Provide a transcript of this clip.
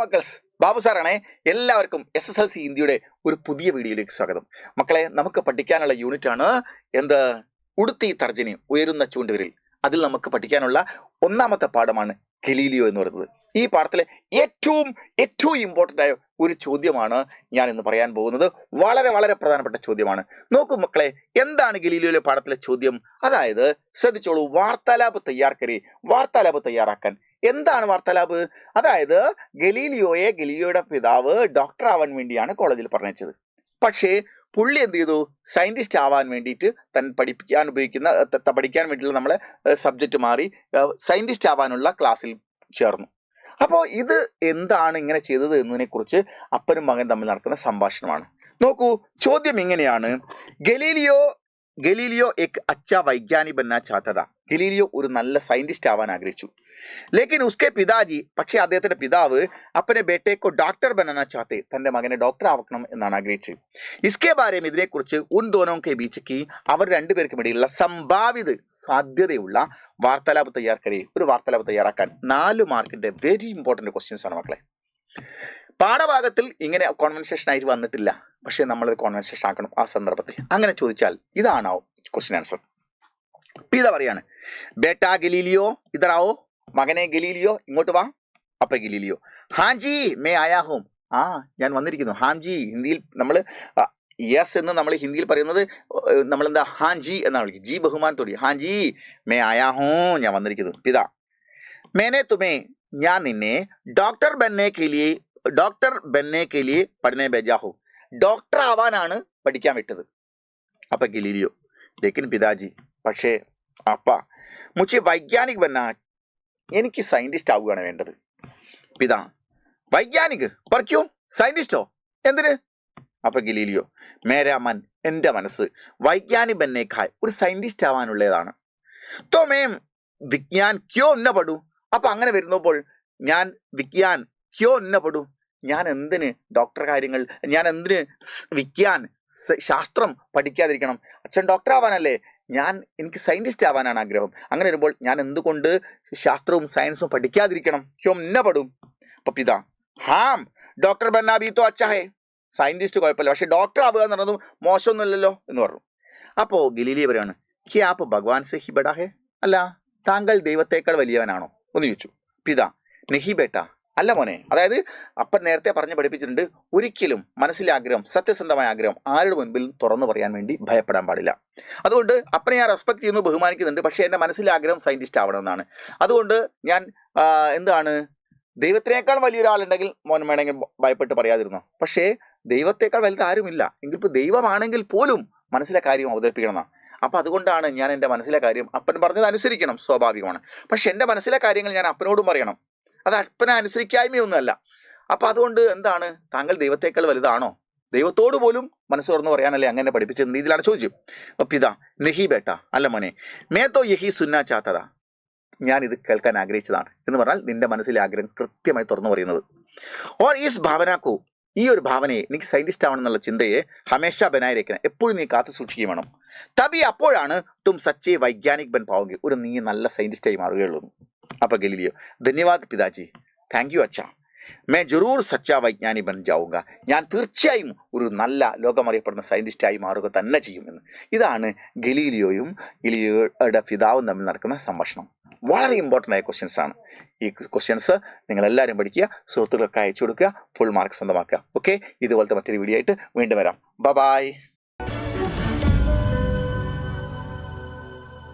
മക്കൾസ്, ബാബു സാറാണേ. എല്ലാവർക്കും SSLC ഇന്ത്യയുടെ ഒരു പുതിയ വീഡിയോയിലേക്ക് സ്വാഗതം. മക്കളെ, നമുക്ക് പഠിക്കാനുള്ള യൂണിറ്റ് ആണ് എന്ത്? ഉടുത്തി തർജനി, ഉയരുന്ന ചൂണ്ടുവിരൽ. അതിൽ നമുക്ക് പഠിക്കാനുള്ള ഒന്നാമത്തെ പാഠമാണ് ഗലീലിയോ എന്ന് പറയുന്നത്. ഈ പാഠത്തിലെ ഏറ്റവും ഇമ്പോർട്ടൻ്റ് ആയ ഒരു ചോദ്യമാണ് ഞാൻ ഇന്ന് പറയാൻ പോകുന്നത്. വളരെ വളരെ പ്രധാനപ്പെട്ട ചോദ്യമാണ്. നോക്കൂ മക്കളെ, എന്താണ് ഗലീലിയോയിലെ പാഠത്തിലെ ചോദ്യം? അതായത് ശ്രദ്ധിച്ചോളൂ, വാർത്താലാപ് തയ്യാറാക്കാൻ. എന്താണ് വാർത്താലാപ്? അതായത് ഗലീലിയോയുടെ പിതാവ് ഡോക്ടർ ആവാൻ വേണ്ടിയാണ് കോളേജിൽ പറഞ്ഞത്. പക്ഷേ പുള്ളി എന്ത് ചെയ്തു? സയന്റിസ്റ്റ് ആവാൻ വേണ്ടിയിട്ട് പഠിക്കാൻ വേണ്ടിയിട്ടുള്ള നമ്മളെ സബ്ജക്റ്റ് മാറി സയന്റിസ്റ്റ് ആവാനുള്ള ക്ലാസ്സിൽ ചേർന്നു. അപ്പോൾ ഇത് എന്താണ് ഇങ്ങനെ ചെയ്തത് എന്നതിനെ കുറിച്ച് അപ്പനും മകൻ തമ്മിൽ നടക്കുന്ന സംഭാഷണമാണ്. നോക്കൂ, ചോദ്യം ഇങ്ങനെയാണ്. ഗലീലിയോ എക് അച്ഛാ വൈജ്ഞാനി ബന്നാ ചാഹതാ. ഗലീലിയോ ഒരു നല്ല സയന്റിസ്റ്റ് ആവാൻ ആഗ്രഹിച്ചു. ലേക്കിൻ ഉസ്കെ പിതാജി, പക്ഷേ അദ്ദേഹത്തിന്റെ പിതാവ് അപ്പനെ ബേട്ടേക്കോ ഡോക്ടർ ബനാനാ ചാഹത്തെ, തന്റെ മകനെ ഡോക്ടർ ആവണം എന്നാണ് ആഗ്രഹിച്ചത്. ഇസ്കെ ബാരേം, ഇതിനെക്കുറിച്ച് ഉൻ ദോനോ കെ ബീച്ച് അവർ രണ്ടുപേർക്കും ഇടയിലുള്ള സംഭാവിത സാധ്യതയുള്ള വാർത്താലാപ് ഒരു വാർത്താലാപ് തയ്യാറാക്കാൻ 4 മാർക്കിന്റെ വെരി ഇമ്പോർട്ടന്റ് ക്വസ്റ്റ്യൻസ് ആണ് മക്കളെ. പാഠഭാഗത്തിൽ ഇങ്ങനെ കോൺവെർസേഷൻ ആയിട്ട് വന്നിട്ടില്ല, പക്ഷെ നമ്മൾ കോൺവെർസേഷൻ ആക്കണം ആ സന്ദർഭത്തിൽ. അങ്ങനെ ചോദിച്ചാൽ ഇതാണോ ക്വസ്റ്റ്യൻ ആൻസർ? പിതാ പറയാണ്, ബേട്ടാ ഗലീലിയോ ഇതറാവോ, മകനെ ഗലീലിയോ ഇങ്ങോട്ട് വാ. അപ്പൊ ഗലീലിയോ, ഹാജി മേ ആയാ ഹൂം, ആ ഞാൻ വന്നിരിക്കുന്നു. ഹാംജി ഹിന്ദിയിൽ നമ്മൾ യെസ് എന്ന് നമ്മൾ ഹിന്ദിയിൽ പറയുന്നത് നമ്മളെന്താ ഹാജി എന്നാണ് വിളിക്കും. ജി ബഹുമാനത്തോടെ, ഹാജി മേ ആയാ ഹൂ, ഞാൻ വന്നിരിക്കുന്നു. പിതാ, മേനെ തുമേ, ഞാൻ നിന്നെ ഡോക്ടർ ബന്നേ കെ ലിയെ പഠനേ ഭേജാ ഹൂ, ഡോക്ടർ ആവാനാണ് പഠിക്കാൻ വിട്ടത്. അപ്പൊ ഗലീലിയോ, ലേക്കിൻ പിതാജി, പക്ഷേ അപ്പ മുझे വൈജ്ഞാനിക് ബന്നാ, എനിക്ക് സയന്റിസ്റ്റ് ആവുകയാണ് വേണ്ടത്. പിതാ, വൈജ്ഞാനിക് പർ ക്യോं, സയന്റിസ്റ്റോ എന്തിന്? അപ്പൊ ഗലീലിയോ, മേരാ മൻ, എന്റെ മനസ്സ് വൈജ്ഞാനിക് ബന്നേക്കായ്, ഒരു സയന്റിസ്റ്റ് ആവാനുള്ളതാണ്. തോ മേം വിജ്ഞാൻ ക്യോ ന പഠൂ, അപ്പൊ അങ്ങനെ വരുന്നപ്പോൾ ഞാൻ വിജ്ഞാൻ ക്യോ ന പഠൂ, ഞാൻ എന്തിന് ഡോക്ടർ കാര്യങ്ങൾ, ഞാൻ എന്തിന് വിജ്ഞാൻ ശാസ്ത്രം പഠിക്കാതിരിക്കണം? അച്ഛൻ ഡോക്ടർ ആവാനല്ലേ, എനിക്ക് സയന്റിസ്റ്റ് ആവാനാണ് ആഗ്രഹം. അങ്ങനെ വരുമ്പോൾ ഞാൻ എന്തുകൊണ്ട് ശാസ്ത്രവും സയൻസും പഠിക്കാതിരിക്കണം? ക്യോം ന പഠും. അപ്പൊ പിതാ, ഹാം ഡോക്ടർ ബന്നാ ഭീ തോ അച്ഛാ ഹേ, സയന്റിസ്റ്റ് കുഴപ്പമില്ല, പക്ഷെ ഡോക്ടർ ആവുക എന്ന് പറയുന്നത് മോശമൊന്നുമില്ലല്ലോ എന്ന് പറഞ്ഞു. അപ്പോ ഗലീലിയോ പറയാണ്, കി ആപ്പ് ഭഗവാൻ സെ ഹി ബഡാ ഹേ, അല്ല താങ്കൾ ദൈവത്തേക്കാൾ വലിയവനാണോ എന്ന് ചോദിച്ചു. പിതാ, നെഹി ബേട്ട, അല്ല മോനെ. അതായത് അപ്പൻ നേരത്തെ പറഞ്ഞ് പഠിപ്പിച്ചിട്ടുണ്ട്, ഒരിക്കലും മനസ്സിലെ ആഗ്രഹം, സത്യസന്ധമായ ആഗ്രഹം ആരുടെ മുൻപിൽ തുറന്നു പറയാൻ വേണ്ടി ഭയപ്പെടാൻ പാടില്ല. അതുകൊണ്ട് അപ്പനെ ഞാൻ റെസ്പെക്ട് ചെയ്യുന്നു, ബഹുമാനിക്കുന്നുണ്ട്, പക്ഷേ എൻ്റെ മനസ്സിലെ ആഗ്രഹം സയന്റിസ്റ്റ് ആവണമെന്നാണ്. അതുകൊണ്ട് ഞാൻ എന്താണ്, ദൈവത്തിനേക്കാൾ വലിയൊരാളുണ്ടെങ്കിൽ മോൻ വേണമെങ്കിൽ ഭയപ്പെട്ട് പറയാതിരുന്നു, പക്ഷേ ദൈവത്തേക്കാൾ വലുത് ആരുമില്ല. എങ്കിൽ ഇപ്പോൾ ദൈവമാണെങ്കിൽ പോലും മനസ്സിലെ കാര്യം അവതരിപ്പിക്കണമെന്നാണ്. അപ്പം അതുകൊണ്ടാണ് ഞാൻ എൻ്റെ മനസ്സിലെ കാര്യം അപ്പൻ പറഞ്ഞത് അനുസരിക്കണം, സ്വാഭാവികമാണ്. പക്ഷെ എൻ്റെ മനസ്സിലെ കാര്യങ്ങൾ ഞാൻ അപ്പനോടും പറയണം. അത് അപ്പനെ അനുസരിക്കായ്മയൊന്നുമല്ല. അപ്പം അതുകൊണ്ട് എന്താണ്, താങ്കൾ ദൈവത്തേക്കാൾ വലുതാണോ? ദൈവത്തോട് പോലും മനസ്സ് തുറന്ന് പറയാനല്ലേ അങ്ങനെ പഠിപ്പിച്ച രീതിയിലാണ് ചോദിച്ചു. പിതാ, നെഹി ബേട്ട, അല്ല മോനെ, മേ തോ യഹി സുന്നാ ചാഹതാ, ഞാൻ ഇത് കേൾക്കാൻ ആഗ്രഹിച്ചതാണ് എന്ന് പറഞ്ഞാൽ നിന്റെ മനസ്സിലെ ആഗ്രഹം കൃത്യമായി തുറന്നു പറയുന്നത്. ഓർ ഈസ് ഭാവനാക്കോ, ഈ ഒരു ഭാവനയെ, എനിക്ക് സയന്റിസ്റ്റ് ആവണം എന്നുള്ള ചിന്തയെ ഹമേശ ബനായിരിക്കണം, എപ്പോഴും നീ കാത്തു സൂക്ഷിക്കുകയും വേണം. തബി, അപ്പോഴാണ് തും സച്ചേ വൈജ്ഞാനിക് ബൻ പാവുക, ഒരു നീ നല്ല സയന്റിസ്റ്റായി മാറുകയുള്ളൂ. അപ്പൊ ഗലീലിയോ, ധന്യവാദ് പിതാജി, താങ്ക് യു അച്ഛാ, മേ ജറൂർ സച്ചാ വൈജ്ഞാനി ബൻ ജാവുക, ഞാൻ തീർച്ചയായും ഒരു നല്ല ലോകമറിയപ്പെടുന്ന സയന്റിസ്റ്റായി മാറുക തന്നെ ചെയ്യുമെന്ന്. ഇതാണ് ഗലീലിയോയുടെ പിതാവും തമ്മിൽ നടക്കുന്ന സംഭാഷണം. വളരെ ഇമ്പോർട്ടൻ്റ് ആയ ക്വസ്റ്റ്യൻസ് ആണ്. ഈ ക്വസ്റ്റ്യൻസ് നിങ്ങളെല്ലാവരും പഠിക്കുക, സുഹൃത്തുക്കൾക്ക് അയച്ചു കൊടുക്കുക, ഫുൾ മാർക്ക് സ്വന്തമാക്കുക. ഓക്കെ, ഇതുപോലത്തെ മറ്റൊരു വീഡിയോ ആയിട്ട് വീണ്ടും വരാം. ബൈ.